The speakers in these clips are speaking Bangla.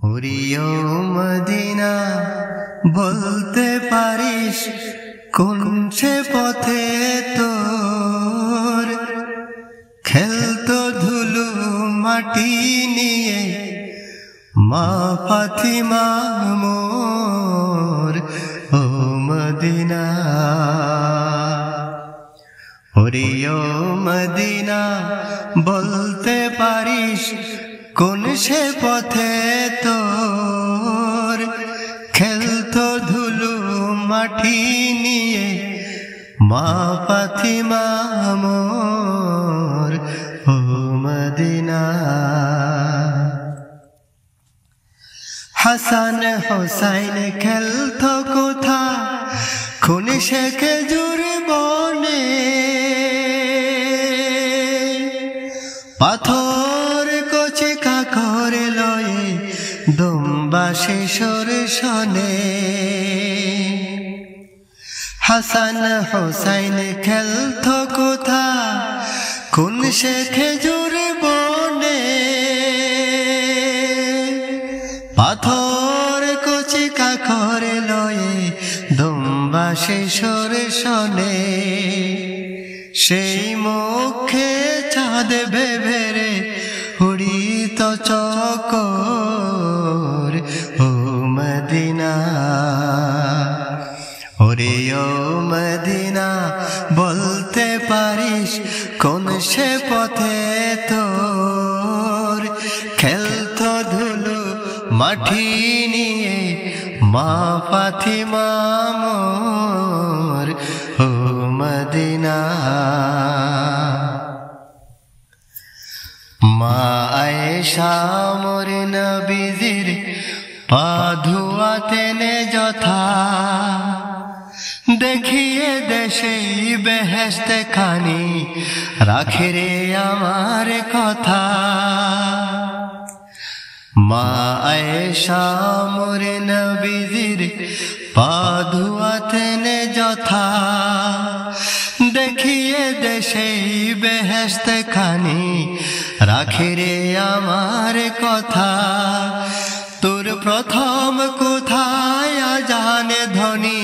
ওরিও মদিনা বলতে পারিস কোন সে পথে তোর খেলতো ধুলো মাটি নিয়ে মা ফাতিমা মোর ও মদিনা। ওরিও মদিনা বলতে পারিস কোন সে পথে তোর খেলতো ধুলো মাটি নিয়ে মা ফাতিমা মোর ও মদিনা। হাসান হোসাইন খেলতো কোথা কোন সে খেজুর বনে পাথর কচি কাকর লয়ে দুম্বা শিশুর শনে। হাসান হোসাইন খেলতো কোথা কোন সে খেজুর বনে পাথর কচি কাকর লয়ে দুম্বা শিশুর শনে। সেই মুখে চাঁদ ভেবেরে উড়িত চকর ও মদিনা। ওরে ও মদিনা বলতে পারিস কোন সে পথে তোর খেলতো ধুলো মাটি নিয়ে মা ফাতিমা মোর ও মদিনা। মা আয়েশা মোর নবীজির পা ধুয়াতেন যথা দেখিয়ে দেশে বেহেশত খানি রাখে রে আমার কথা। মা আয়েশা মোর নবীজির পা ধুয়াতেন যথা দেখিয়ে দেশে বেহেশত খানি রাখে রে আমার কথা। তোর প্রথম কোথায় আজানে ধ্বনি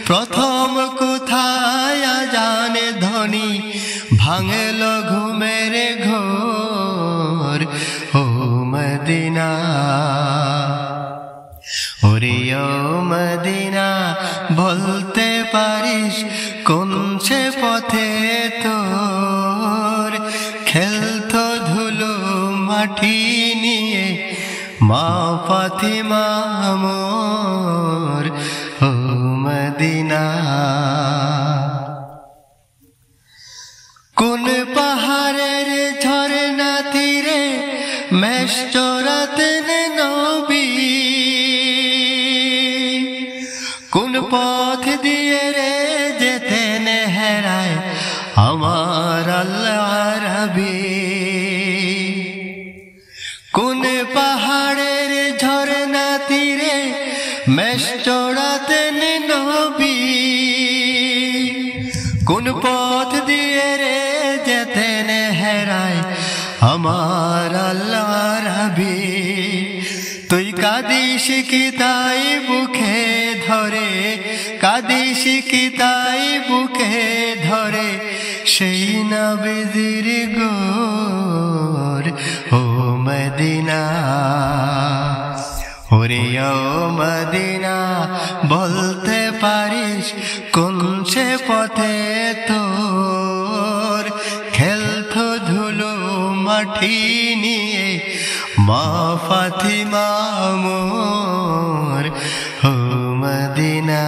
প্রথম কোথায় আজানে ধ্বনি ভাঙল ঘুমের ঘোর ও মদিনা। ওরে ও মদিনা বলতে পারিস কোন সে পথে তোর খেলতো ধুলো মাটি নিয়ে মা ফাতিমা মোর ও মদিনা। কোন পাহাড়ের ঝরনা তীরে মেষ চরাতেন নবী কোন পথ দিয়ে রে যেতেন হেরায় আমার আল্লাহ রাবি। কোন পাহাড়ের ঝরনা তীরে মেষ চড়াতেন নবী কোন পথ দিয়ে রে যেতেন হেরায় আমার আল্লাহ রাবি। তুই কাঁদিস কি তাই বুকে ধরে কাঁদিস কি তাই বুকে ধরে সেই নবীজির গোর ও মদিনা। ওরে ও মদিনা বলতে পারিস কোন সে পথে তোর খেলতো ধুলো মাটি নিয়ে মা ফাতিমা মোর ও মদিনা।